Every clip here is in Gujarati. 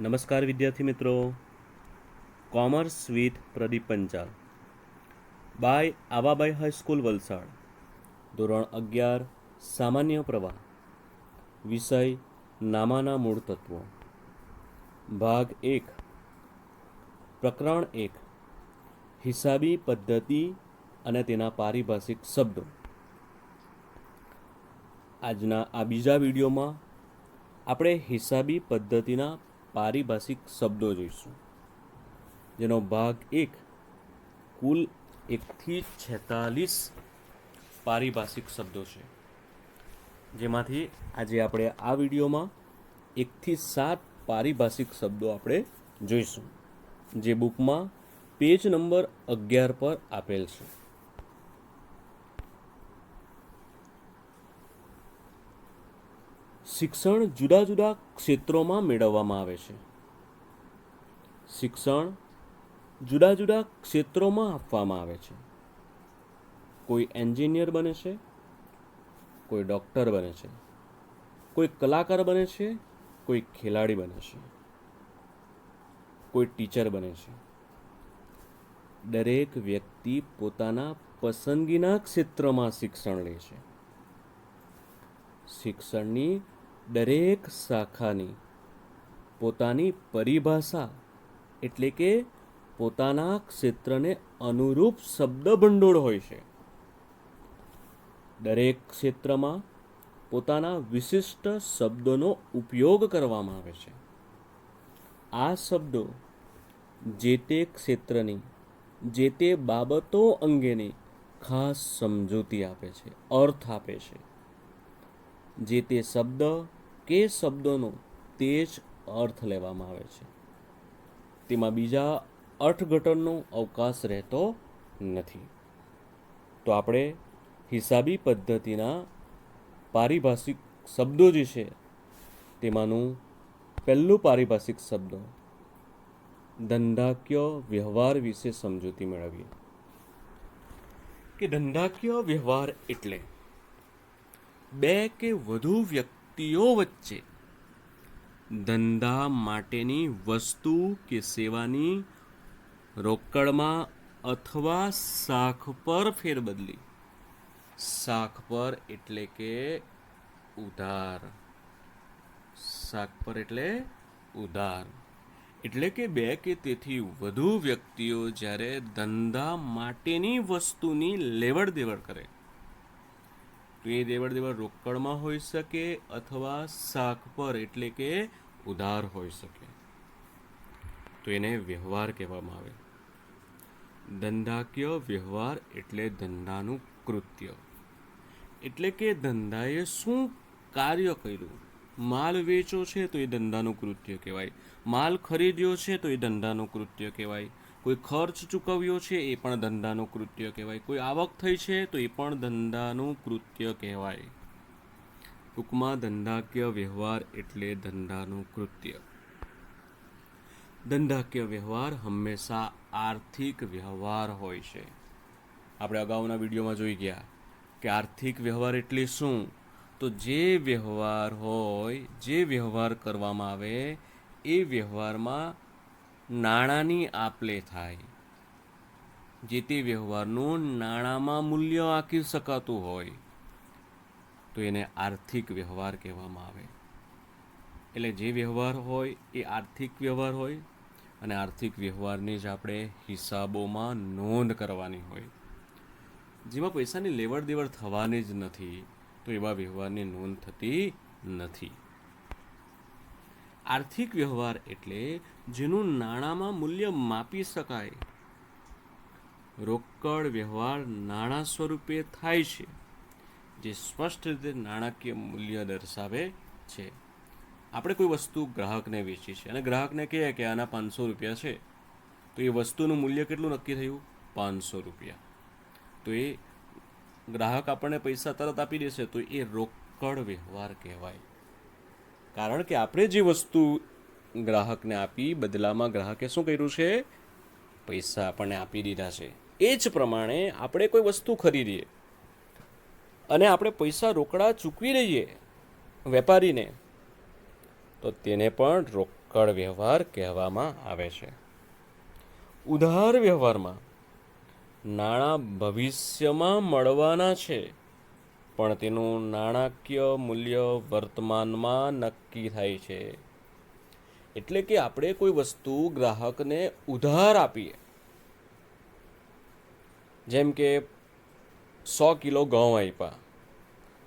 નમસ્કાર વિદ્યાર્થી મિત્રો. Commerce with Pradeep Panchal by Avabai high school Valsad. ધોરણ 11 સામાન્ય પ્રવાહ. વિષય નામાના મૂળ તત્વો. ભાગ 1. પ્રકરણ 1. હિસાબી પદ્ધતિ અને તેના પારિભાષિક શબ્દો. આજના આ બીજા વિડીયોમાં આપણે હિસાબી પદ્ધતિના પારિભાષિક શબ્દો જોઈશું, જેનો ભાગ 1 કુલ 1 થી 46 પારિભાષિક શબ્દો છે, જેમાંથી આજે આપણે આ વિડીયોમાં 1 થી 7 પારિભાષિક શબ્દો આપણે જોઈશું, જે બુકમાં પેજ નંબર 11 પર આપેલ છે. શિક્ષણ જુદા જુદા ક્ષેત્રોમાં મેળવવામાં આવે છે. શિક્ષણ જુદા જુદા ક્ષેત્રોમાં આપવામાં આવે છે. કોઈ એન્જિનિયર બને છે, કોઈ ડૉક્ટર બને છે, કોઈ કલાકાર બને છે, કોઈ ખેલાડી બને છે, કોઈ ટીચર બને છે. દરેક વ્યક્તિ પોતાના પસંદગીના ક્ષેત્રમાં શિક્ષણ લે છે. શિક્ષણની દરેક શાખાની પોતાની પરિભાષા એટલે કે પોતાના ક્ષેત્રને અનુરૂપ શબ્દભંડોળ હોય છે. દરેક ક્ષેત્રમાં પોતાના વિશિષ્ટ શબ્દોનો ઉપયોગ કરવામાં આવે છે. આ શબ્દો જે તે ક્ષેત્રની જે તે બાબતો અંગેની ખાસ સમજૂતી આપે છે, અર્થ આપે છે. જે તે શબ્દ કે શબ્દોનો તે જ અર્થ લેવામાં આવે છે. તેમાં બીજા અર્થઘટનનો અવકાશ રહેતો નથી. તો આપણે હિસાબી પદ્ધતિના પારિભાષિક શબ્દો જે છે તેમાંનું પહેલું પારિભાષિક શબ્દ ધંધાકીય વ્યવહાર વિશે સમજૂતી મેળવીએ. કે ધંધાકીય વ્યવહાર એટલે બે કે વધુ વ્યક્તિઓ વચ્ચે ધંધા માટેની વસ્તુ કે સેવાની રોકડમાં અથવા શાખ પર ફેરબદલી. શાખ પર એટલે કે ઉધાર. શાખ પર એટલે ઉધાર. એટલે કે બે કે તેથી વધુ વ્યક્તિઓ જ્યારે ધંધા માટેની વસ્તુની લેવડ દેવડ કરે, તો એ દેવડ દેવડ રોકડમાં હોઈ શકે અથવા શાખ પર એટલે કે ઉધાર હોઈ શકે, તો એને વ્યવહાર કહેવામાં આવે. ધંધાકીય વ્યવહાર એટલે ધંધાનું કૃત્ય, એટલે કે ધંધાએ શું કાર્ય કર્યું. માલ વેચો છે તો એ ધંધાનું કૃત્ય કહેવાય. માલ ખરીદ્યો છે તો એ ધંધાનું કૃત્ય કહેવાય. કોઈ ખર્ચ ચૂકવ્યો છે એ પણ ધંધાનું કૃત્ય કહેવાય. કોઈ આવક થઈ છે તો એ પણ ધંધાનું કૃત્ય કહેવાય. ટૂંકમાં ધંધાકીય વ્યવહાર એટલે ધંધાનું કૃત્ય. ધંધાકીય વ્યવહાર હંમેશા આર્થિક વ્યવહાર હોય છે. આપણે અગાઉના વિડીયોમાં જોઈ ગયા કે આર્થિક વ્યવહાર એટલે શું. તો જે વ્યવહાર હોય, જે વ્યવહાર કરવામાં આવે એ વ્યવહારમાં નાણાંની આપ-લે થાય. જે તે વ્યવહારનું નાણાંમાં મૂલ્ય આંકી શકાતું હોય તો એને આર્થિક વ્યવહાર કહેવામાં આવે. એટલે જે વ્યવહાર હોય એ આર્થિક વ્યવહાર હોય, અને આર્થિક વ્યવહારની જ આપણે હિસાબોમાં નોંધ કરવાની હોય. જેમાં પૈસાની લેવડ દેવડ થવાની જ નથી તો એવા વ્યવહારની નોંધ થતી નથી. આર્થિક વ્યવહાર એટલે જેનું નાણાંમાં મૂલ્ય માપી શકાય. રોકડ વ્યવહાર નાણાં સ્વરૂપે થાય છે, જે સ્પષ્ટ રીતે નાણાકીય મૂલ્ય દર્શાવે છે. આપણે કોઈ વસ્તુ ગ્રાહકને વેચી છે અને ગ્રાહકને કહે કે આના 500 રૂપિયા છે, તો એ વસ્તુનું મૂલ્ય કેટલું નક્કી થયું? 500 રૂપિયા. તો એ ગ્રાહક આપણને પૈસા તરત આપી દેશે તો એ રોકડ વ્યવહાર કહેવાય. કારણ કે આપણે જે વસ્તુ ગ્રાહકને આપી, બદલામાં ગ્રાહકે શું કર્યું છે? પૈસા આપણને આપી દીધા છે. એ જ પ્રમાણે આપણે કોઈ વસ્તુ ખરીદીએ અને આપણે પૈસા રોકડા ચૂકવી દઈએ વેપારીને, તો તેને પણ રોકડ વ્યવહાર કહેવામાં આવે છે. ઉધાર વ્યવહારમાં નાણાં ભવિષ્યમાં મળવાના છે, પણ તેનું નાણાકીય મૂલ્ય વર્તમાનમાં નક્કી થાય છે. એટલે કે આપણે કોઈ વસ્તુ ગ્રાહકને ઉધાર આપીએ, જેમ કે 100 કિલો ઘઉં આપ્યા,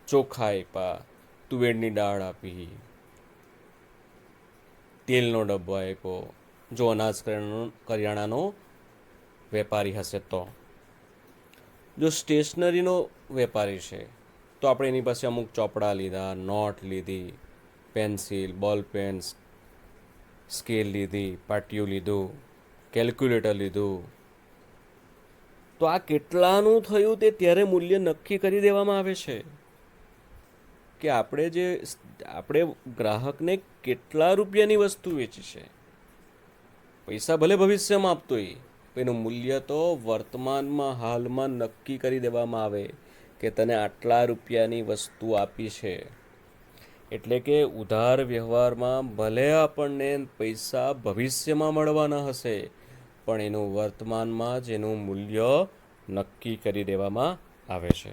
ચોખા આપ્યા, તુવેરની દાળ આપી, તેલનો ડબ્બો આપ્યો, જો અનાજ કરિયાણાનો વેપારી હશે તો. જો સ્ટેશનરીનો વેપારી છે તો આપણે એની પાસે અમુક ચોપડા લીધા, નોટ લીધી, પેન્સિલ, બોલ પેન, સ્કેલ લીધી, પાટિયું લીધું, કેલ્ક્યુલેટર લીધું. તો આ કેટલાનું થયું તે ત્યારે મૂલ્ય નક્કી કરી દેવામાં આવે છે કે આપણે ગ્રાહકને કેટલા રૂપિયાની વસ્તુ વેચી છે. પૈસા ભલે ભવિષ્યમાં આપતો હોય, એનું મૂલ્ય તો વર્તમાનમાં હાલમાં નક્કી કરી દેવામાં આવે કે તને આટલા રૂપિયાની વસ્તુ આપી છે. એટલે કે ઉધાર વ્યવહારમાં ભલે આપણને પૈસા ભવિષ્યમાં મળવાના હશે, પણ એનું વર્તમાનમાં જ એનું મૂલ્ય નક્કી કરી દેવામાં આવે છે.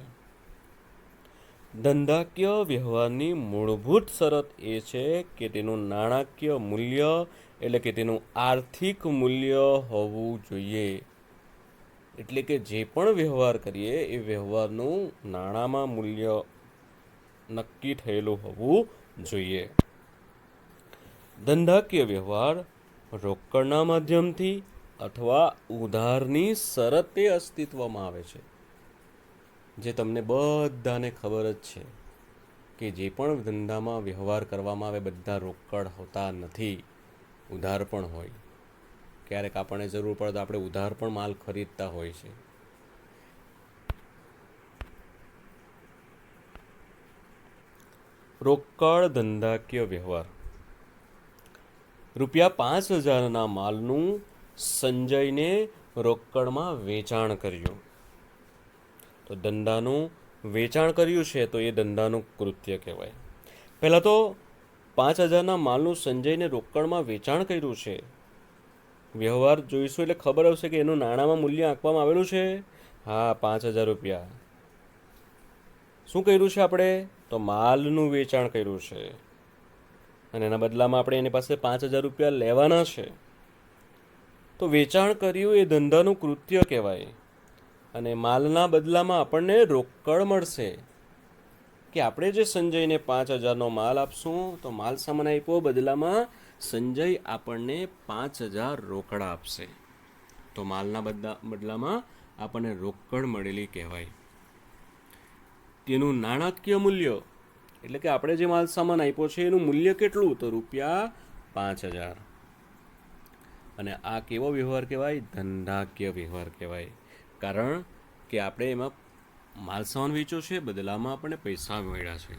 ધંધાકીય વ્યવહારની મૂળભૂત શરત એ છે કે તેનું નાણાકીય મૂલ્ય એટલે કે તેનું આર્થિક મૂલ્ય હોવું જોઈએ. એટલે કે જે પણ વ્યવહાર કરીએ એ વ્યવહારનું નાણાંમાં મૂલ્ય નક્કી થયેલું હોવું જોઈએ. ધંધાકીય વ્યવહાર રોકડના માધ્યમથી અથવા ઉધારની શરતે અસ્તિત્વમાં આવે છે. જે તમને બધાને ખબર જ છે કે જે પણ ધંધામાં વ્યવહાર કરવામાં આવે બધા રોકડ હોતા નથી, ઉધાર પણ હોય. ક્યારેક આપણને જરૂર પડે તો આપણે ઉધાર પણ માલ ખરીદતા હોય છે. રોકડ ધંધાકીય વ્યવહાર. ₹5,000ના માલનું સંજયને રોકડમાં વેચાણ કર્યું. તો ધંધાનું વેચાણ કર્યું છે તો એ ધંધાનું કૃત્ય કહેવાય. પહેલાં તો 5,000ના માલનું સંજયને રોકડમાં વેચાણ કર્યું છે. વ્યવહાર જોઈશું એટલે ખબર આવશે કે એનું નાણાંમાં મૂલ્ય આંકવામાં આવેલું છે. હા, 5,000 રૂપિયા. શું કર્યું છે આપણે? તો માલનું વેચાણ કર્યું છે અને એના બદલામાં આપણે એની પાસે 5,000 રૂપિયા લેવાના છે. તો વેચાણ કર્યું એ ધંધાનું કૃત્ય કહેવાય અને માલના બદલામાં આપણને રોકડ મળશે. કે આપણે જે સંજયને 5,000નો માલ આપશું તો માલ સામાન આપ્યો, બદલામાં સંજય આપણને 5,000 રોકડા આપશે. તો માલના બદલામાં આપણને રોકડ મળેલી કહેવાય. તેનું નાણાકીય મૂલ્ય એટલે કે આપણે જે માલ સામાન આપ્યો છે એનું મૂલ્ય કેટલું? તો ₹5,000. અને આ કેવો વ્યવહાર કહેવાય? ધંધાકીય વ્યવહાર કહેવાય. કારણ કે આપણે એમાં માલ સામાન વેચ્યો છે, બદલામાં આપણને પૈસા મળ્યા છે.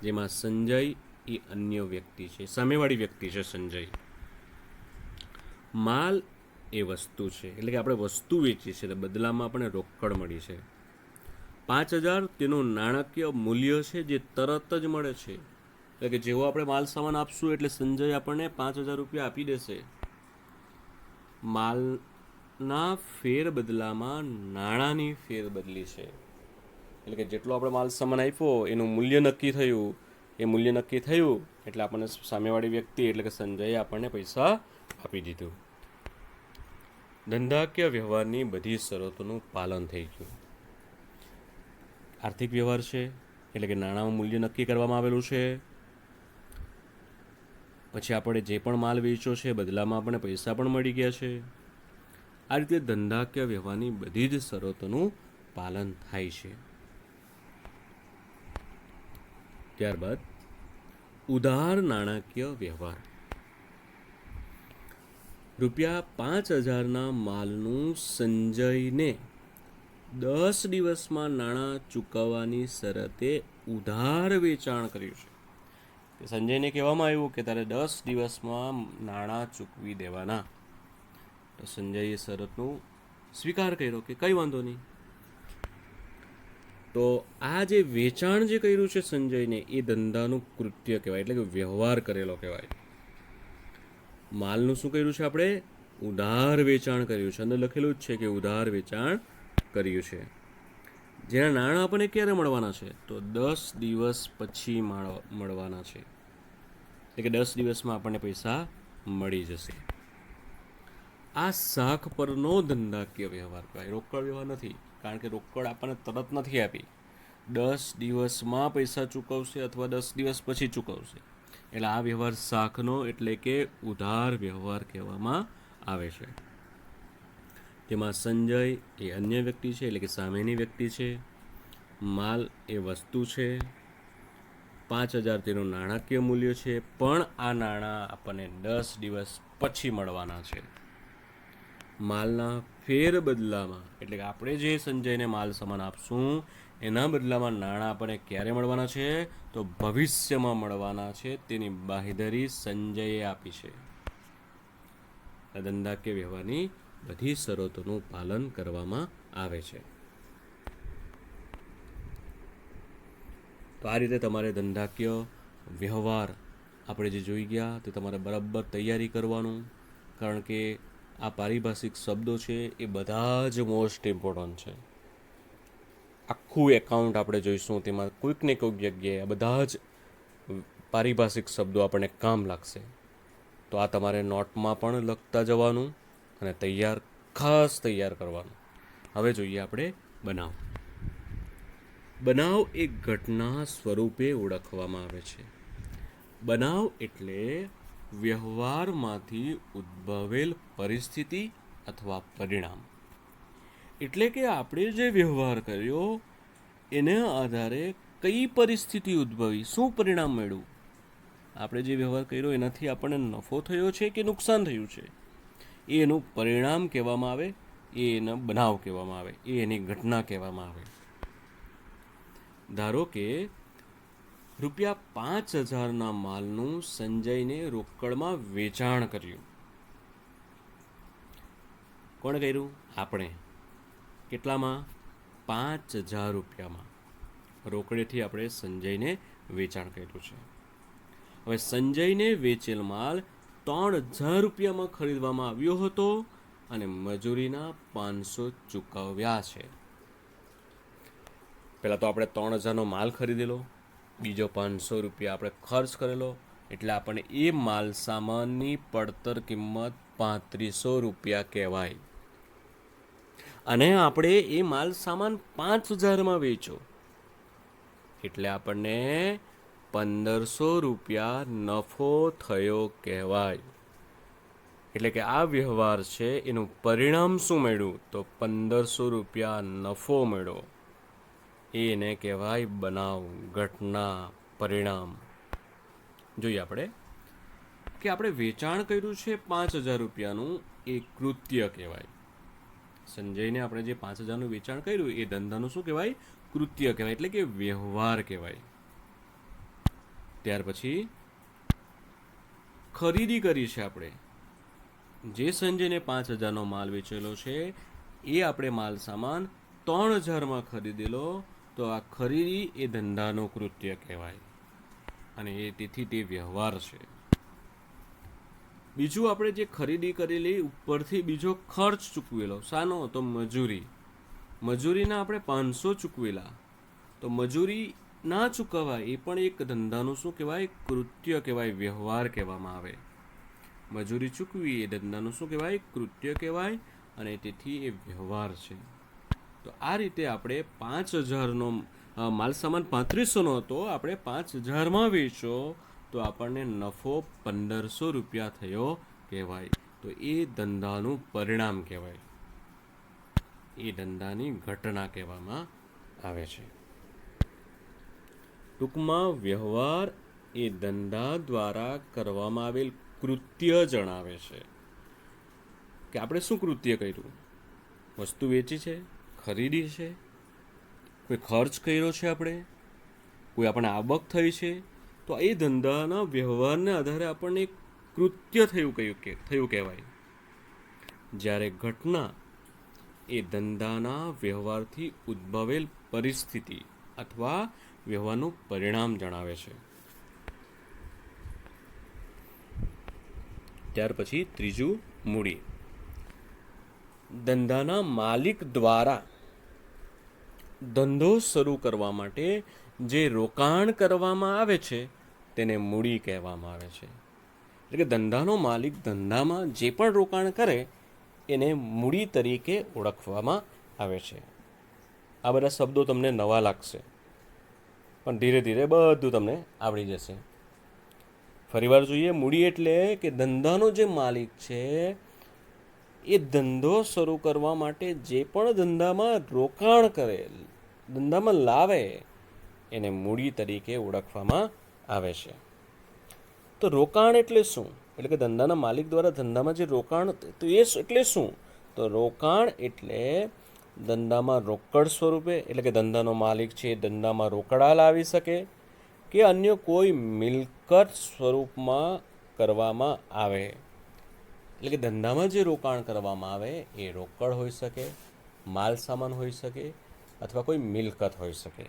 જેમાં સંજય એ અન્ય વ્યક્તિ છે, સામેવાળી વ્યક્તિ છે સંજય. માલ એ વસ્તુ છે, એટલે કે આપણે વસ્તુ વેચી છે, બદલામાં આપણને રોકડ મળી છે. 5,000 તેનું નાણાકીય મૂલ્ય છે જે તરત જ મળે છે. એટલે કે જેવો આપણે માલ સામાન આપશું એટલે સંજય આપણને 5,000 રૂપિયા આપી દેશે. માલના ફેર બદલામાં નાણાંની ફેર બદલી છે. એટલે કે જેટલો આપણે માલ સામાન આપ્યો એનું મૂલ્ય નક્કી થયું, એ મૂલ્ય નક્કી થયું એટલે આપણને સામેવાળી વ્યક્તિ એટલે કે સંજયે આપણને પૈસા આપી દીધું. ધંધાકીય વ્યવહારની બધી શરતોનું પાલન થઈ ગયું. આર્થિક વ્યવહાર છે એટલે કે નાણાંનું મૂલ્ય નક્કી કરવામાં આવેલું છે. પછી આપણે જે પણ માલ વેચ્યો છે બદલામાં આપણને પૈસા પણ મળી ગયા છે. આ રીતે ધંધાકીય વ્યવહારની બધી જ શરતોનું પાલન થાય છે. ત્યારબાદ ઉધાર નાણાકીય વ્યવહાર. ₹5,000ના માલનું સંજયને 10 દિવસમાં નાણાં ચૂકવવાની શરતે ઉધાર વેચાણ કર્યું છે. સંજયને કહેવામાં આવ્યું કે તારે 10 દિવસમાં નાણાં ચૂકવી દેવાના. તો સંજયે શરતનો સ્વીકાર કર્યો કે કંઈ વાંધો નહીં. તો આ જે વેચાણ જે કર્યું છે સંજયને એ ધંધાનું કૃત્ય કહેવાય, એટલે કે વ્યવહાર કરેલો કહેવાય. માલનું શું કર્યું છે આપણે? ઉધાર વેચાણ કર્યું છે. અંદર લખેલું જ છે કે ઉધાર વેચાણ કર્યું છે. જેના નાણાં આપણને ક્યારે મળવાના છે? તો 10 દિવસ પછી મળવાના છે. એટલે કે 10 દિવસમાં આપણને પૈસા મળી જશે. આ શાખ પરનો ધંધાકીય વ્યવહાર કહેવાય, રોકડ વ્યવહાર નથી. કારણ કે રોકડ આપણને તરત નથી આપી, 10 દિવસમાં પૈસા ચૂકવશે અથવા 10 દિવસ પછી ચૂકવશે. એટલે આ વ્યવહાર શાખનો એટલે કે ઉધાર વ્યવહાર કહેવામાં આવે છે. તેમાં સંજય એ અન્ય વ્યક્તિ છે, એટલે કે સામેની વ્યક્તિ છે. માલ એ વસ્તુ છે. 5,000 તેનું નાણાકીય મૂલ્ય છે, પણ આ નાણાં આપણને 10 દિવસ પછી મળવાના છે. માલના ફેર બદલામાં, એટલે કે આપણે જે સંજયને માલ સામાન આપશું એના બદલામાં નાણાં આપણને ક્યારે મળવાના છે? તો ભવિષ્યમાં મળવાના છે. તેની બાંહેધરી સંજયે આપી છે. ધંધાકીય વ્યવહારની બધી શરતોનું પાલન કરવામાં આવે છે. તો આ રીતે તમારે ધંધાકીય વ્યવહાર આપણે જે જોઈ ગયા તે તમારે બરાબર તૈયારી કરવાનું. કારણ કે આ પારિભાષિક શબ્દો છે એ બધા જ મોસ્ટ ઇમ્પોર્ટન્ટ છે. આખું એકાઉન્ટ આપણે જોઈશું, તેમાં કોઈક ને કોઈક જગ્યાએ આ બધા જ પારિભાષિક શબ્દો આપણને કામ લાગશે. તો આ તમારે નોટમાં પણ લખતા જવાનું અને ખાસ તૈયાર કરવાનું. હવે જોઈએ આપણે બનાવ. બનાવ એક ઘટના સ્વરૂપે ઓળખવામાં આવે છે. બનાવ એટલે વ્યવહારમાંથી ઉદ્ભવેલ પરિસ્થિતિ અથવા પરિણામ. એટલે કે આપણે જે વ્યવહાર કર્યો એના આધારે કઈ પરિસ્થિતિ ઉદ્ભવી, શું પરિણામ મળ્યું. આપણે જે વ્યવહાર કર્યો એનાથી આપણને નફો થયો છે કે નુકસાન થયું છે, એ એનું પરિણામ કહેવામાં આવે, એ એનો બનાવ કહેવામાં આવે, એ એની ઘટના કહેવામાં આવે. ધારો કે ₹5,000ના માલનું સંજયને રોકડમાં વેચાણ કર્યું. કોણે કર્યું? આપણે. કેટલામાં? ₹5,000. રોકડેથી આપણે સંજયને વેચાણ કર્યું છે. હવે સંજયને વેચેલ માલ ₹3,000માં ખરીદવામાં આવ્યો હતો અને મજૂરીના 500 ચૂકવ્યા છે. પહેલાં તો આપણે 3,000નો માલ ખરીદેલો, બીજો ₹500 આપણે ખર્ચ કરેલો, એટલે આપણને એ માલ સામાનની પડતર કિંમત ₹3,500 કહેવાય. અને આપણે એ માલ સામાન 5,000માં વેચ્યો, એટલે આપણને ₹1,500 નફો થયો કહેવાય. એટલે કે આ વ્યવહાર છે એનું પરિણામ શું મળ્યું? તો ₹1,500 નફો મળ્યો. એને કહેવાય બનાવ, ઘટના, પરિણામ. જોઈએ આપણે કે આપણે વેચાણ કર્યું છે ₹5,000નું, એ કૃત્ય કહેવાય. સંજયને આપણે જે 5,000નું વેચાણ કર્યું એ ધંધાનું શું કહેવાય? કૃત્ય કહેવાય, એટલે કે વ્યવહાર કહેવાય. ત્યાર પછી ખરીદી કરી છે આપણે. જે સંજયને 5,000નો માલ વેચેલો છે એ આપણે માલ સામાન 3,000માં ખરીદેલો, તો આ ખરીદી એ ધંધાનું કૃત્ય કહેવાય અને તેથી તે વ્યવહાર છે. બીજું આપણે જે ખરીદી કરેલી ઉપરથી બીજો ખર્ચ ચૂકવેલો, શાનો? તો મજૂરી. મજૂરીના આપણે 500 ચૂકવેલા, તો મજૂરી ના ચૂકવાય એ પણ એક ધંધાનું શું કહેવાય? કૃત્ય કહેવાય, વ્યવહાર કહેવામાં આવે. મજૂરી ચૂકવી એ ધંધાનું શું કહેવાય? કૃત્ય કહેવાય અને તેથી એ વ્યવહાર છે. તો આ રીતે આપણે 5,000નો માલ સામાન 3,500નો હતો, આપણે 5,000માં વેચો તો આપણને નફો ₹1,500 થયો કહેવાય. તો એ ધંધાનું પરિણામ કહેવાય, એ ધંધાની ઘટના કહેવામાં આવે છે. ટૂંકમાં વ્યવહાર એ ધંધા દ્વારા કરવામાં આવેલ કૃત્ય જણાવે છે કે આપણે શું કૃત્ય કર્યું. વસ્તુ વેચી છે, ખરીદી છે, કોઈ ખર્ચ કર્યો છે, આપણે કોઈ આપણને આવક થઈ છે, તો એ ધંધાના વ્યવહારને આધારે આપણને કૃત્ય થયું કહેવાય. જ્યારે ઘટના એ ધંધાના વ્યવહારથી ઉદ્ભવેલ પરિસ્થિતિ અથવા વ્યવહારનું પરિણામ જણાવે છે. ત્યાર પછી ત્રીજું મૂડી. ધંધાના માલિક દ્વારા ધંધો શરૂ કરવા માટે જે રોકાણ કરવામાં આવે છે તેને મૂડી કહેવામાં આવે છે. એટલે કે ધંધાનો માલિક ધંધામાં જે પણ રોકાણ કરે એને મૂડી તરીકે ઓળખવામાં આવે છે. આ બધા શબ્દો તમને નવા લાગશે, પણ ધીરે ધીરે બધું તમને આવડી જશે. ફરીવાર જોઈએ. મૂડી એટલે કે ધંધાનો જે માલિક છે એ ધંધો શરૂ કરવા માટે જે પણ ધંધામાં રોકાણ કરે, ધંધામાં લાવે, એને મૂડી તરીકે ઓળખવામાં આવે છે. તો રોકાણ એટલે શું? એટલે કે ધંધાના માલિક દ્વારા ધંધામાં જે રોકાણ, તો એ એટલે શું? તો રોકાણ એટલે ધંધામાં રોકડ સ્વરૂપે, એટલે કે ધંધાનો માલિક છે ધંધામાં રોકડા લાવી શકે કે અન્ય કોઈ મિલકત સ્વરૂપમાં કરવામાં આવે. એટલે કે ધંધામાં જે રોકાણ કરવામાં આવે એ રોકડ હોઈ શકે, માલ સામાન હોઈ શકે અથવા કોઈ મિલકત હોઈ શકે.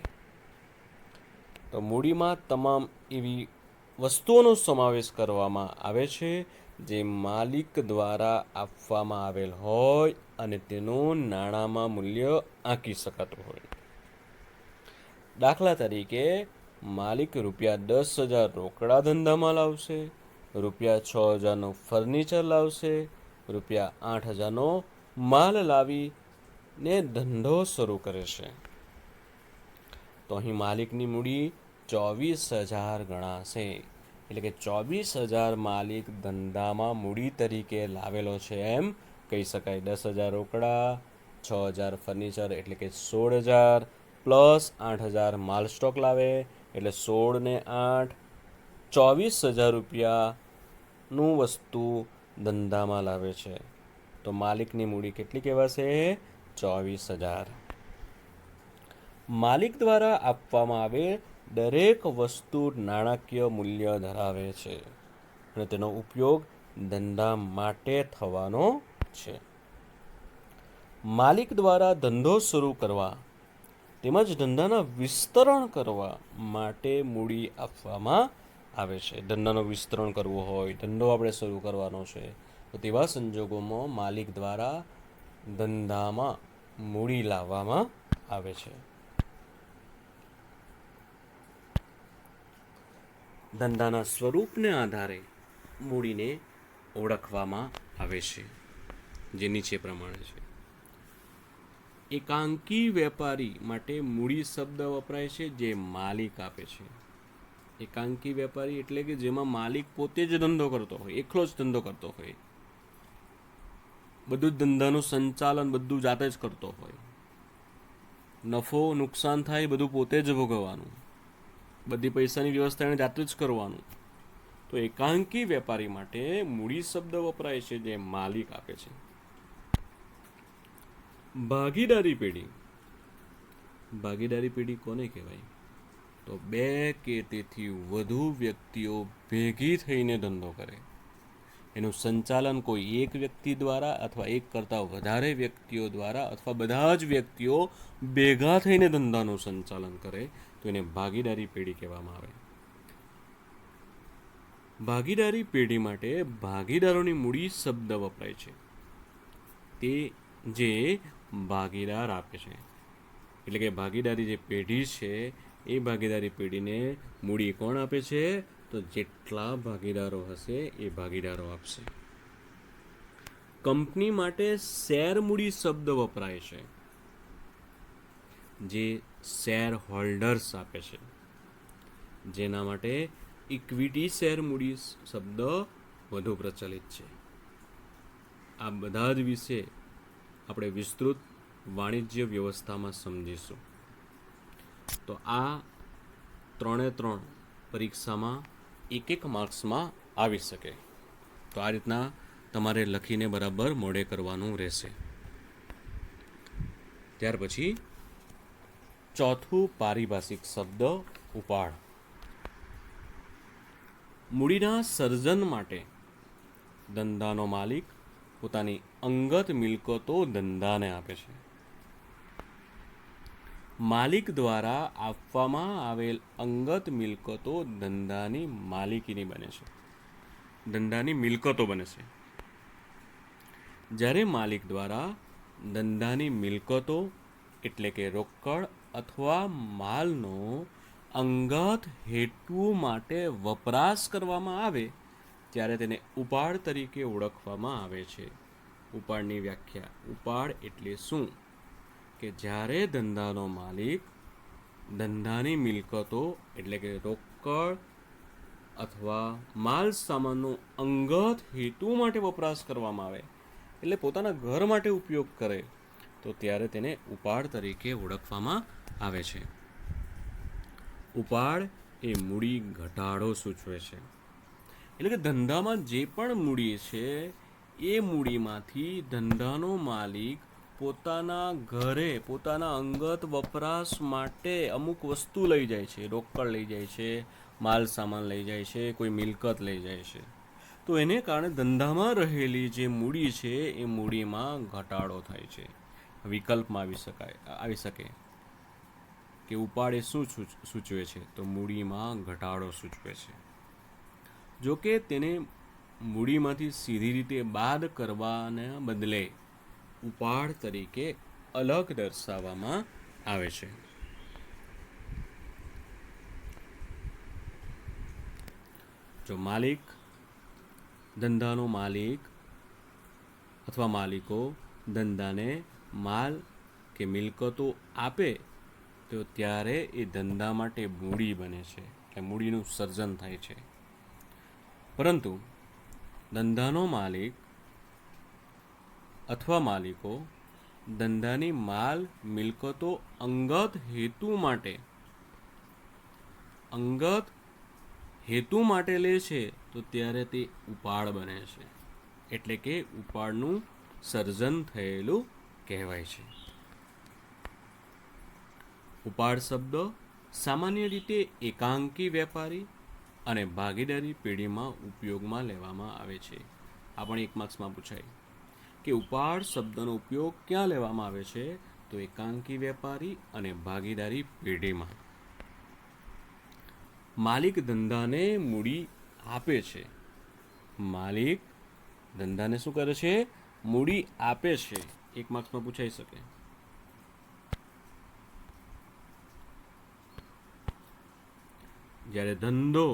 તો મૂડીમાં તમામ એવી વસ્તુઓનો સમાવેશ કરવામાં આવે છે જે માલિક દ્વારા આપવામાં આવેલ હોય અને તેનું નાણાંમાં મૂલ્ય આંકી શકાતું હોય. દાખલા તરીકે માલિક ₹10,000 રોકડા ધંધામાં લાવશે, ₹6,000 ફર્નિચર લાવશે, ₹8,000 માલ લાવીને ધંધો શરૂ કરે છે. તો અહીં માલિકની મૂડી 24,000 ગણાશે. એટલે કે 24,000 માલિક ધંધામાં મૂડી તરીકે લાવેલો છે એમ કહી શકાય. 10,000 રોકડા, 6,000 ફર્નિચર એટલે કે 16,000 પ્લસ 8,000 માલ સ્ટોક લાવે એટલે 16 ને 8 ₹24,000 રૂપિયાનું વસ્તુ ધંધામાં લાવે છે. તો માલિકની મૂડી કેટલી કહેવાશે? 24,000. માલિક દ્વારા આપવામાં આવે દરેક વસ્તુ નાણાકીય મૂલ્ય ધરાવે છે અને તેનો ઉપયોગ ધંધા માટે થવાનો છે. માલિક દ્વારા ધંધો શરૂ કરવા તેમજ ધંધાના વિસ્તરણ કરવા માટે મૂડી આપવામાં આવે છે. ધંધાનો વિસ્તરણ કરવો હોય, ધંધો આપણે શરૂ કરવાનો છે, તો તેવા સંજોગોમાં માલિક દ્વારા ધંધામાં મૂડી લાવવામાં આવે છે. ધંધાના સ્વરૂપને આધારે મૂડીને ઓળખવામાં આવે છે, જે નીચે પ્રમાણે છે. એકાંકી વેપારી માટે મૂડી શબ્દ વપરાય છે જે માલિક આપે છે. એકાંકી વેપારી એટલે કે જેમાં માલિક પોતે જ ધંધો કરતો હોય, એકલો જ ધંધો કરતો હોય, બધું જ ધંધાનું સંચાલન બધું જાતે જ કરતો હોય, નફો નુકસાન થાય બધું પોતે જ ભોગવવાનું, બધી પૈસાની વ્યવસ્થા એને જાતે જ કરવાનું. તો એકાંકી વેપારી માટે મૂડી શબ્દ વપરાય છે જે માલિક આપે છે. ભાગીદારી પેઢી. ભાગીદારી પેઢી કોને કહેવાય? તો 2 કે તેથી વધુ વ્યક્તિઓ ભેગી થઈને ધંધો કરે. એનું સંચાલન કોઈ એક વ્યક્તિ દ્વારા અથવા એક કરતાં વધારે વ્યક્તિઓ દ્વારા અથવા બધા જ વ્યક્તિઓ ભેગા થઈને ધંધાનું સંચાલન કરે તો એને ભાગીદારી પેઢી કહેવામાં આવે. ભાગીદારી પેઢી માટે ભાગીદારોની મૂડી શબ્દ વપરાય છે તે જે ભાગીદાર આપે છે. એટલે કે ભાગીદારી જે પેઢી છે એ ભાગીદારી પેઢીને મૂડી કોણ આપે છે? તો જેટલા ભાગીદારો હશે એ ભાગીદારો આપશે. કંપની માટે શેર મૂડી શબ્દ વપરાય છે જે શેર હોલ્ડર્સ આપે છે, જેના માટે ઇક્વિટી શેર મૂડી શબ્દ વધુ પ્રચલિત છે. આ બધા જ વિશે આપણે વિસ્તૃત વાણિજ્ય વ્યવસ્થામાં સમજીશું. તો આ 3 પરીક્ષામાં 1 માર્ક્સમાં આવી શકે. તો આ રીતના તમારે લખીને બરાબર મોઢે કરવાનું રહેશે. ત્યાર પછી ચોથું પારિભાષિક શબ્દ ઉપાડ. મૂડીના સર્જન માટે ધંધાનો માલિક પોતાની અંગત મિલકતો ધંધાને આપે છે. માલિક દ્વારા આપવામાં આવેલ અંગત મિલકતો ધંધાની માલિકીની બને છે, ધંધાની મિલકતો બને છે. જ્યારે માલિક દ્વારા ધંધાની મિલકતો એટલે કે રોકડ અથવા માલનો અંગત હેતુ માટે વપરાશ કરવામાં આવે ત્યારે તેને ઉપાડ તરીકે ઓળખવામાં આવે છે. ઉપાડની વ્યાખ્યા: ઉપાડ એટલે શું? કે જ્યારે ધંધાનો માલિક ધંધાની મિલકતો એટલે કે રોકડ અથવા માલ સામાનનો અંગત હેતુ માટે વપરાશ કરવામાં આવે એટલે પોતાના ઘર માટે ઉપયોગ કરે તો ત્યારે તેને ઉપાડ તરીકે ઓળખવામાં આવે છે. ઉપાડ એ મૂડી ઘટાડો સૂચવે છે. એટલે કે ધંધામાં જે પણ મૂડી છે એ મૂડીમાંથી ધંધાનો માલિક પોતાના ઘરે પોતાના અંગત વપરાશ માટે અમુક વસ્તુ લઈ જાય છે, રોકડ લઈ જાય છે, માલ સામાન લઈ જાય છે, કોઈ મિલકત લઈ જાય છે. તો એને કારણે ધંધામાં રહેલી જે મૂડી છે એ મૂડીમાં ઘટાડો થાય છે. વિકલ્પમાં આવી શકે કે ઉપાડ એ શું સૂચવે છે? તો મૂડીમાં ઘટાડો સૂચવે છે. જો કે તેને મૂડીમાંથી સીધી રીતે બાદ કરવાને બદલે ઉપાડ તરીકે અલગ દર્શાવવામાં આવે છે. જો માલિક, ધંધાનો માલિક અથવા માલિકો ધંધાને માલ કે મિલકતો આપે તો ત્યારે એ ધંધા માટે મૂડી બને છે, એટલે મૂડીનું સર્જન થાય છે. પરંતુ ધંધાનો માલિક અથવા માલિકો ધંધાની માલ મિલકતો અંગત હેતુ માટે લે છે તો ત્યારે તે ઉપાડ બને છે, એટલે કે ઉપાડનું સર્જન થયેલું કહેવાય છે. ઉપાડ શબ્દ સામાન્ય રીતે એકાંકી વેપારી અને ભાગીદારી પેઢીમાં ઉપયોગમાં લેવામાં આવે છે. આ પણ એક માર્ક્સમાં પૂછાય કે ઉપાડ શબ્દનો ઉપયોગ ક્યાં લેવામાં આવે છે? તો એકાંકી વેપારી અને ભાગીદારી પેઢીમાં. માલિક ધંધાને મૂડી આપે છે. માલિક ધંધાને શું કરે છે? મૂડી આપે છે. એક માર્ક્સમાં પૂછાઈ શકે. જ્યારે ધંધો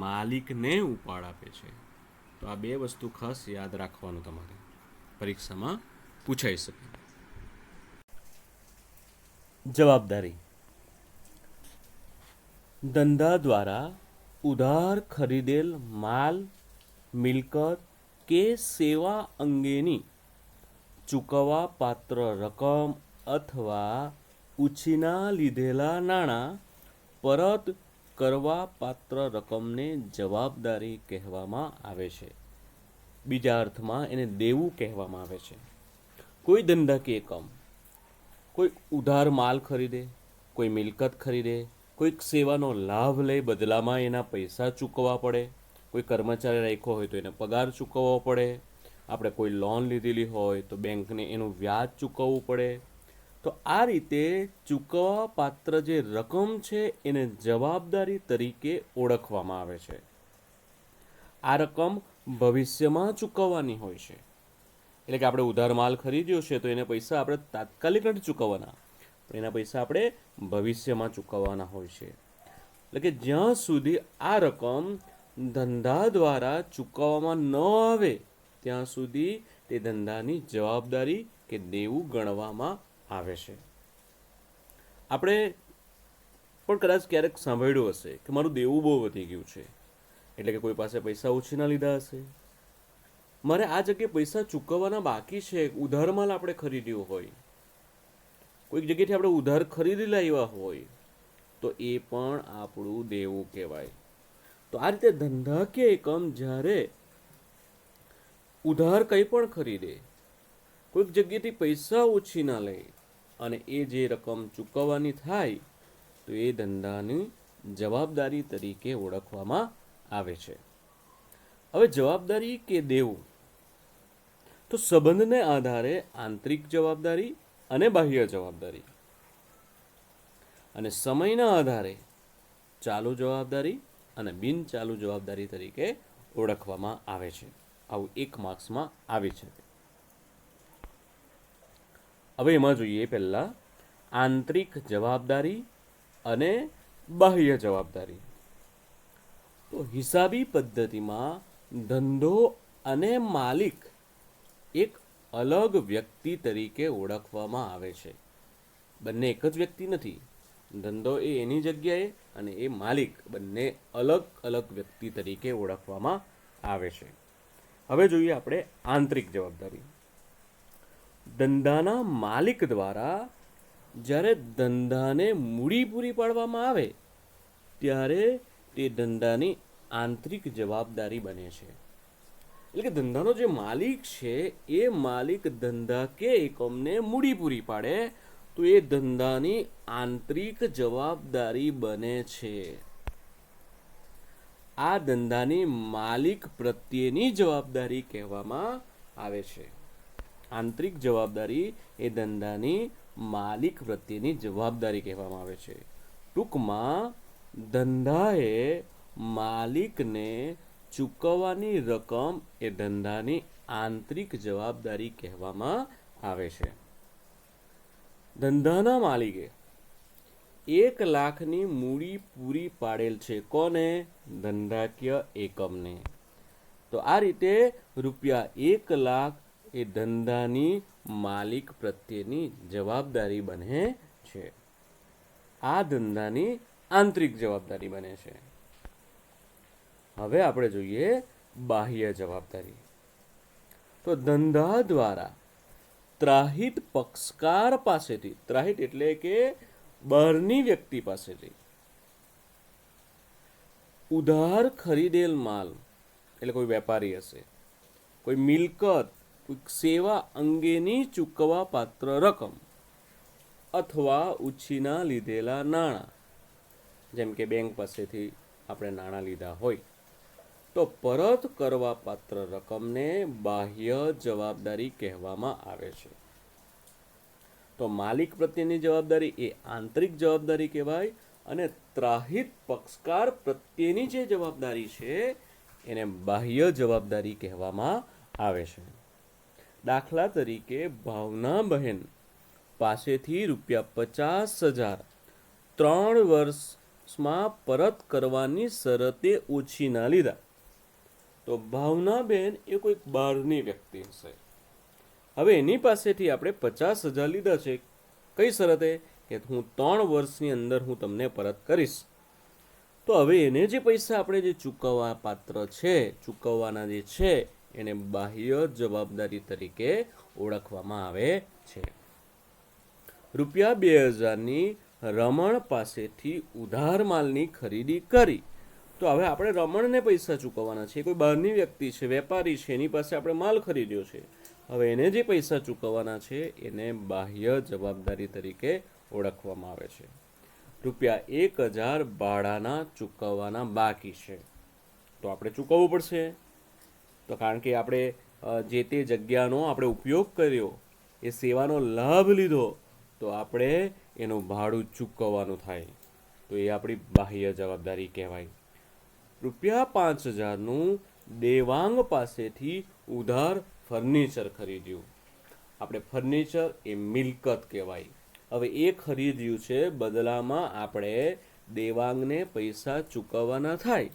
માલિકને ઉપાડ આપે છે. તો આ બે વસ્તુ ખાસ યાદ રાખવાનું, તમારે પરીક્ષામાં પૂછાઈ શકે. જવાબદારી: ધંધા દ્વારા ઉધાર ખરીદેલ માલ, મિલકત કે સેવા અંગેની ચૂકવવા પાત્ર રકમ અથવા ઉછીના લીધેલા નાણાં પરત કરવા પાત્ર રકમને જવાબદારી કહેવામાં આવે છે. બીજા અર્થમાં એને દેવું કહેવામાં આવે છે. કોઈ ધંધાકીય એકમ કોઈ ઉધાર માલ ખરીદે, કોઈ મિલકત ખરીદે, કોઈક સેવાનો લાભ લઈ બદલામાં એના પૈસા ચૂકવવા પડે, કોઈ કર્મચારી રાખ્યો હોય તો એને પગાર ચૂકવવો પડે, આપણે કોઈ લોન લીધેલી હોય તો બેંકને એનું વ્યાજ ચૂકવવું પડે. તો આ રીતે ચૂકવવા પાત્ર જે રકમ છે એને જવાબદારી તરીકે ઓળખવામાં આવે છે. આ રકમ ભવિષ્યમાં ચૂકવવાની હોય છે. એટલે કે આપણે ઉધાર માલ ખરીદ્યો છે તો એને પૈસા આપણે તાત્કાલિક નથી ચૂકવવાના, પણ એના પૈસા આપણે ભવિષ્યમાં ચૂકવવાના હોય છે. એટલે કે જ્યાં સુધી આ રકમ ધંધા દ્વારા ચૂકવવામાં ન આવે ત્યાં સુધી તે ધંધાની જવાબદારી કે દેવું ગણવામાં આવે છે. આપણે પણ કદાચ ક્યારેક સાંભળ્યું હશે કે મારું દેવું બહુ વધી ગયું છે, એટલે કે કોઈ પાસે પૈસા ઉછીના લીધા હશે, મારે આ જગ્યાએ પૈસા ચૂકવવાના બાકી છે. ઉધાર માલ આપણે ખરીદ્યો હોય, કોઈક જગ્યાએથી આપણે ઉધાર ખરીદી લાવ્યા હોય તો એ પણ આપણું દેવું કહેવાય. તો આ રીતે ધંધાકીય એકમ જ્યારે ઉધાર કંઈ પણ ખરીદે, કોઈક જગ્યાએથી પૈસા ઉછીના લે અને એ જે રકમ ચૂકવવાની થાય તો એ ધંધાની જવાબદારી તરીકે ઓળખવામાં આવે છે. હવે જવાબદારી કે દેવું, તો સંબંધને આધારે આંતરિક જવાબદારી અને બાહ્ય જવાબદારી, અને સમયના આધારે ચાલુ જવાબદારી અને બિન ચાલુ જવાબદારી તરીકે ઓળખવામાં આવે છે. આવું 1 માર્ક્સમાં આવી છે. હવે એમાં જોઈએ પહેલા આંતરિક જવાબદારી અને બાહ્ય જવાબદારી. તો હિસાબી પદ્ધતિમાં ધંધો અને માલિક એક અલગ વ્યક્તિ તરીકે ઓળખવામાં આવે છે. બંને એક જ વ્યક્તિ નથી. ધંધો એ એની જગ્યાએ અને એ માલિક બંને અલગ અલગ વ્યક્તિ તરીકે ઓળખવામાં આવે છે. હવે જોઈએ આપણે આંતરિક જવાબદારી. ધંધાના માલિક દ્વારા જ્યારે ધંધાને મૂડી પૂરી પાડવામાં આવે ત્યારે તે ધંધાની આંતરિક જવાબદારી બને છે. એટલે કે ધંધાનો જે માલિક છે એ માલિક ધંધા કે એકમને મૂડી પૂરી પાડે તો એ ધંધાની આંતરિક જવાબદારી બને છે. આ ધંધાની માલિક પ્રત્યેની જવાબદારી કહેવામાં આવે છે. આંતરિક જવાબદારી એ ધંધાની માલિક પ્રત્યેની જવાબદારી કહેવામાં આવે છે. ટૂંકમાં ધંધાએ માલિકને ચૂકવવાની રકમ એ ધંધાની આંતરિક જવાબદારી કહેવામાં આવે છે. ધંધાના માલિકે 1 લાખની મૂડી પૂરી પાડેલ છે. કોને? ધંધાકીય એકમને. તો આ રીતે ₹1 લાખ એ ધંધાની માલિક પ્રત્યેની જવાબદારી બને છે. આ ધંધાની આંતરિક જવાબદારી બને છે. હવે આપણે જોઈએ બાહ્ય જવાબદારી. તો ધંધા દ્વારા ત્રાહિત પક્ષકાર પાસેથી, ત્રાહિત એટલે કે બહારની વ્યક્તિ પાસેથી ઉધાર ખરીદેલ માલ, એટલે કોઈ વેપારી હશે, કોઈ મિલકત, કોઈ સેવા અંગેની ચૂકવવા પાત્ર રકમ અથવા ઉછીના લીધેલા નાણાં, જેમ કે બેંક પાસેથી આપણે નાણાં લીધા હોય તો પરત કરવા પાત્ર રકમને બાહ્ય જવાબદારી કહેવામાં આવે છે. તો માલિક પ્રત્યેની જવાબદારી એ આંતરિક જવાબદારી કહેવાય અને ત્રાહિત પક્ષકાર પ્રત્યેની જે જવાબદારી છે એને બાહ્ય જવાબદારી કહેવામાં આવે છે. દાખલા તરીકે ભાવનાબહેન પાસેથી ₹50,000 3 વર્ષમાં પરત કરવાની શરતે ઓછીના લીધા. તો ભાવનાબેન એ કોઈ બહારની વ્યક્તિ હશે. હવે એની પાસેથી આપણે 50,000 લીધા છે. કઈ શરતે? કે હું 3 વર્ષની અંદર હું તમને પરત કરીશ. તો હવે એને જે પૈસા આપણે જે ચૂકવવા પાત્ર છે, ચૂકવવાના જે છે, એને બાહ્ય જવાબદારી તરીકે ઓળખવામાં આવે છે. ₹2,000ની રમણ પાસેથી ઉધાર માલની ખરીદી કરી. તો હવે આપણે રમણને પૈસા ચૂકવવાના છે. કોઈ બહારની વ્યક્તિ છે, વેપારી છે, એની પાસે આપણે માલ ખરીદ્યો છે. હવે એને જે પૈસા ચૂકવવાના છે એને બાહ્ય જવાબદારી તરીકે ઓળખવામાં આવે છે. ₹1,000 ભાડાના ચૂકવવાના બાકી છે. તો આપણે ચૂકવવું પડશે. તો કારણ કે આપણે જે તે જગ્યાનો આપણે ઉપયોગ કર્યો, એ સેવાનો લાભ લીધો, તો આપણે એનું ભાડું ચૂકવવાનું થાય. તો એ આપણી બાહ્ય જવાબદારી કહેવાય. ₹5,000નું દેવાંગ પાસેથી ઉધાર ફર્નિચર ખરીદ્યું. આપણે ફર્નિચર એ મિલકત કહેવાય. હવે એ ખરીદ્યું છે, બદલામાં આપણે દેવાંગને પૈસા ચૂકવવાના થાય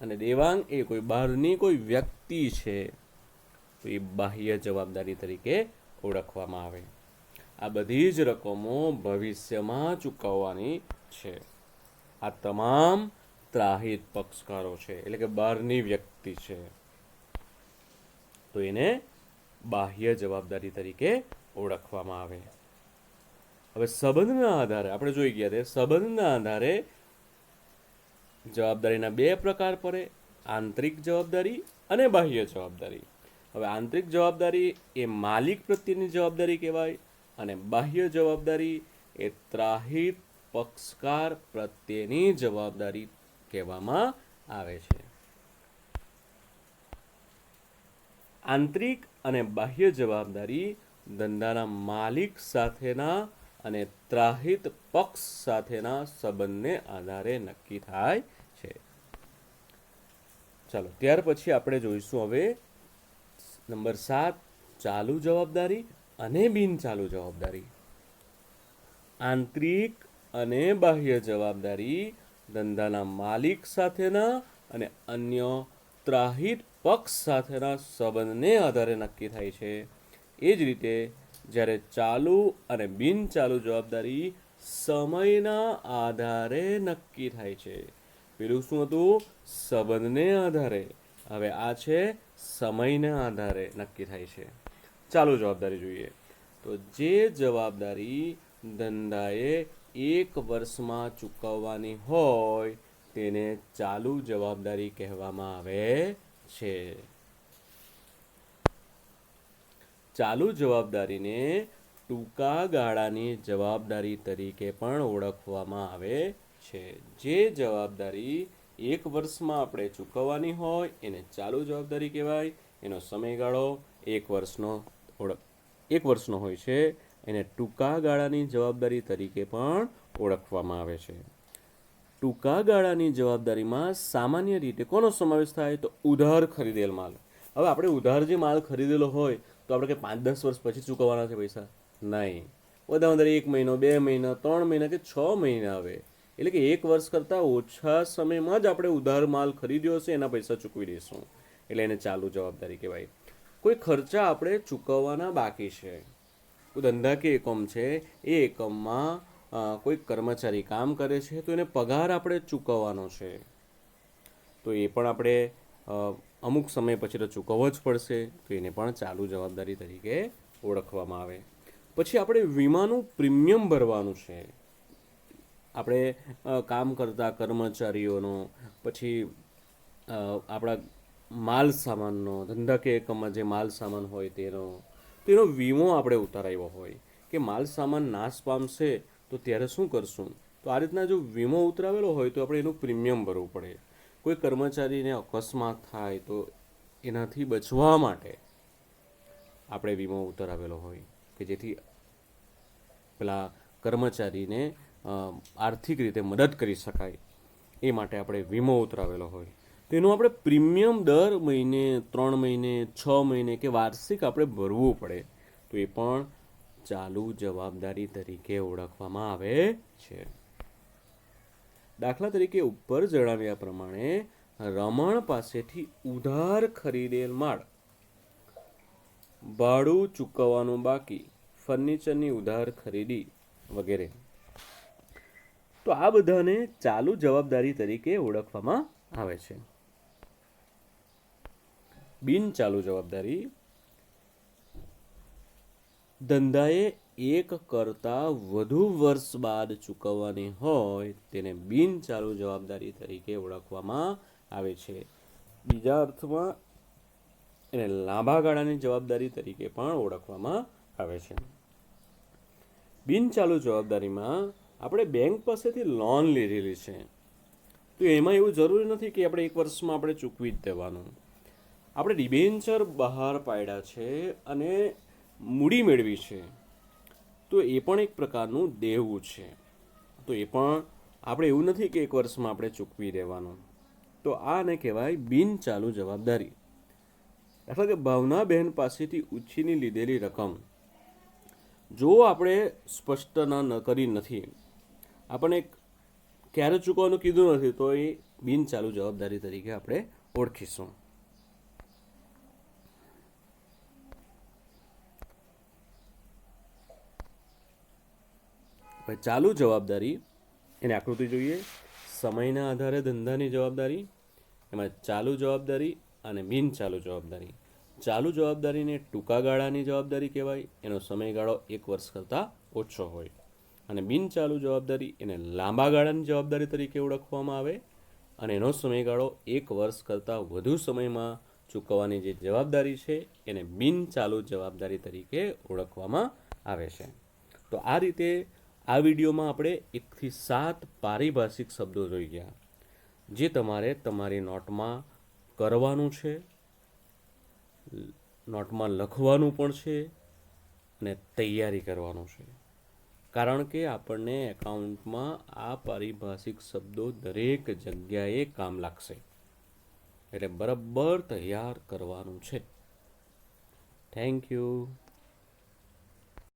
અને દેવાંગ એ કોઈ બહારની કોઈ વ્યક્તિ છે, તો એ બાહ્ય જવાબદારી તરીકે ઓળખવામાં આવે. આ બધી જ રકમો ભવિષ્યમાં ચૂકવવાની છે. આ તમામ ત્રાહિત પક્ષકારો છે, એટલે કે બહારની વ્યક્તિ છે, તો એને બાહ્ય જવાબદારી તરીકે ઓળખવામાં આવે. હવે સંબંધના આધારે આપણે જોઈ ગયા તે સંબંધના આધારે જવાબદારીના 2 પ્રકાર પડે: આંતરિક જવાબદારી અને બાહ્ય જવાબદારી. હવે આંતરિક જવાબદારી એ માલિક પ્રત્યેની જવાબદારી કહેવાય અને બાહ્ય જવાબદારી એ ત્રાહિત પક્ષકાર પ્રત્યેની જવાબદારી કહેવામાં આવે છે. આંતરિક અને બાહ્ય જવાબદારી ધંધાના માલિક સાથેના અને ત્રાહિત પક્ષ સાથેના સંબંધને આધારે નક્કી થાય છે. ચાલો ત્યાર પછી આપણે જોઈશું હવે નંબર 7 ચાલુ જવાબદારી અને બિનચાલુ જવાબદારી. આંતરિક અને બાહ્ય જવાબદારી ધંધાના માલિક સાથેના અને અન્ય ત્રાહિત પક્ષ સાથેના સંબંધને આધારે નક્કી થાય છે. એ જ રીતે જ્યારે ચાલુ અને બિનચાલુ જવાબદારી સમયના આધારે નક્કી થાય છે. પેલું શું હતું? સંબંધને આધારે. હવે આ છે સમયના આધારે નક્કી થાય છે. ચાલુ જવાબદારી જોઈએ તો જે જવાબદારી ધંધાએ 1 વર્ષમાં ચૂકવવાની હોય તેને ચાલુ જવાબદારી કહેવામાં આવે છે. ચાલુ જવાબદારીને ટૂંકા ગાળાની જવાબદારી તરીકે પણ ઓળખવામાં આવે છે. જે જવાબદારી 1 વર્ષમાં આપણે ચૂકવવાની હોય એને ચાલુ જવાબદારી કહેવાય. એનો સમયગાળો 1 વર્ષનો હોય છે. એને ટૂંકા ગાળાની જવાબદારી તરીકે પણ ઓળખવામાં આવે છે. ટૂંકા ગાળાની જવાબદારીમાં સામાન્ય રીતે કોનો સમાવેશ થાય? તો ઉધાર ખરીદેલ માલ. હવે આપણે ઉધાર જે માલ ખરીદેલો હોય તો આપણે કે 5-10 વર્ષ પછી ચૂકવવાના છે પૈસા? નહીં. વધારે 1 મહિનો, 2 મહિના, 3 મહિના કે 6 મહિના આવે. એટલે કે 1 વર્ષ કરતાં ઓછા સમયમાં જ આપણે ઉધાર માલ ખરીદ્યો હશે એના પૈસા ચૂકવી દઈશું. એટલે એને ચાલુ જવાબદારી કહેવાય. કોઈ ખર્ચા આપણે ચૂકવવાના બાકી છે. ધંધાકીય એકમ છે, એ એકમમાં કોઈ કર્મચારી કામ કરે છે તો એને પગાર આપણે ચૂકવવાનો છે. તો એ પણ આપણે અમુક સમય પછી તો ચૂકવવો જ પડશે. તો એને પણ ચાલુ જવાબદારી તરીકે ઓળખવામાં આવે. પછી આપણે વીમાનું પ્રીમિયમ ભરવાનું છે. આપણે કામ કરતા કર્મચારીઓનો, પછી આપણા માલ સામાનનો, ધંધાકીય એકમમાં જે માલ સામાન હોય તેનો વીમો આપણે ઉતારાવ્યો હોય કે માલ સામાન નાશ પામશે તો ત્યારે શું કરશું? તો આ રીતના જો વીમો ઉતરાવેલો હોય તો આપણે એનું પ્રીમિયમ ભરવું પડે. કોઈ કર્મચારીને અકસ્માત થાય તો એનાથી બચવા માટે આપણે વીમો ઉતરાવેલો હોય કે જેથી પેલા કર્મચારીને આર્થિક રીતે મદદ કરી શકાય એ માટે આપણે વીમો ઉતરાવેલો હોય. તેનું આપણે પ્રીમિયમ દર મહિને, 3 મહિને, 6 મહિને કે વાર્ષિક આપણે ભરવું પડે. તો એ પણ ચાલુ જવાબદારી તરીકે ઓળખવામાં આવે છે. દાખલા તરીકે ઉપર જણાવ્યા પ્રમાણે રમણ પાસેથી ઉધાર ખરીદેલ માળ, ભાડું ચૂકવવાનું બાકી, ફર્નિચરની ઉધાર ખરીદી વગેરે. તો આ બધાને ચાલુ જવાબદારી તરીકે ઓળખવામાં આવે છે. બિનચાલુ જવાબદારી ધંધાએ 1 કરતાં વધુ વર્ષ બાદ ચૂકવવાની હોય તેને બિનચાલુ જવાબદારી તરીકે ઓળખવામાં આવે છે. બીજા અર્થમાં એને લાંબા ગાળાની જવાબદારી તરીકે પણ ઓળખવામાં આવે છે. બિનચાલુ જવાબદારીમાં આપણે બેંક પાસેથી લોન લીધેલી છે તો એમાં એવું જરૂરી નથી કે આપણે 1 વર્ષમાં આપણે ચૂકવી જ દેવાનું. આપણે ડિબેન્ચર બહાર પાડ્યા છે અને મૂડી મેળવી છે તો એ પણ એક પ્રકારનું દેવું છે. તો એ પણ આપણે એવું નથી કે 1 વર્ષમાં આપણે ચૂકવી દેવાનું. તો આને કહેવાય બિનચાલુ જવાબદારી. દાખલા કે ભાવનાબહેન પાસેથી ઉછીની લીધેલી રકમ જો આપણે સ્પષ્ટ કરી નથી, આપણને ક્યારે ચૂકવવાનું કીધું નથી, તો એ બિનચાલુ જવાબદારી તરીકે આપણે ઓળખીશું. ચાલુ જવાબદારી એની આકૃતિ જોઈએ. સમયના આધારે ધંધાની જવાબદારી, એમાં ચાલુ જવાબદારી અને બિનચાલુ જવાબદારી. ચાલુ જવાબદારીને ટૂંકા ગાળાની જવાબદારી કહેવાય, એનો સમયગાળો 1 વર્ષ કરતાં ઓછો હોય. અને બિનચાલુ જવાબદારી એને લાંબા ગાળાની જવાબદારી તરીકે ઓળખવામાં આવે અને એનો સમયગાળો 1 વર્ષ કરતાં વધુ સમયમાં ચૂકવવાની જે જવાબદારી છે એને બિનચાલુ જવાબદારી તરીકે ઓળખવામાં આવે છે. તો આ રીતે આ વિડીયોમાં આપણે 1 થી 7 પારિભાષિક શબ્દો જોઈ ગયા જે તમારે તમારી નોટમાં કરવાનું છે, નોટમાં લખવાનું પણ છે અને તૈયારી કરવાનું છે, કારણ કે આપણને એકાઉન્ટમાં આ પારિભાષિક શબ્દો દરેક જગ્યાએ કામ લાગશે, એટલે બરાબર તૈયાર કરવાનું છે. Thank you.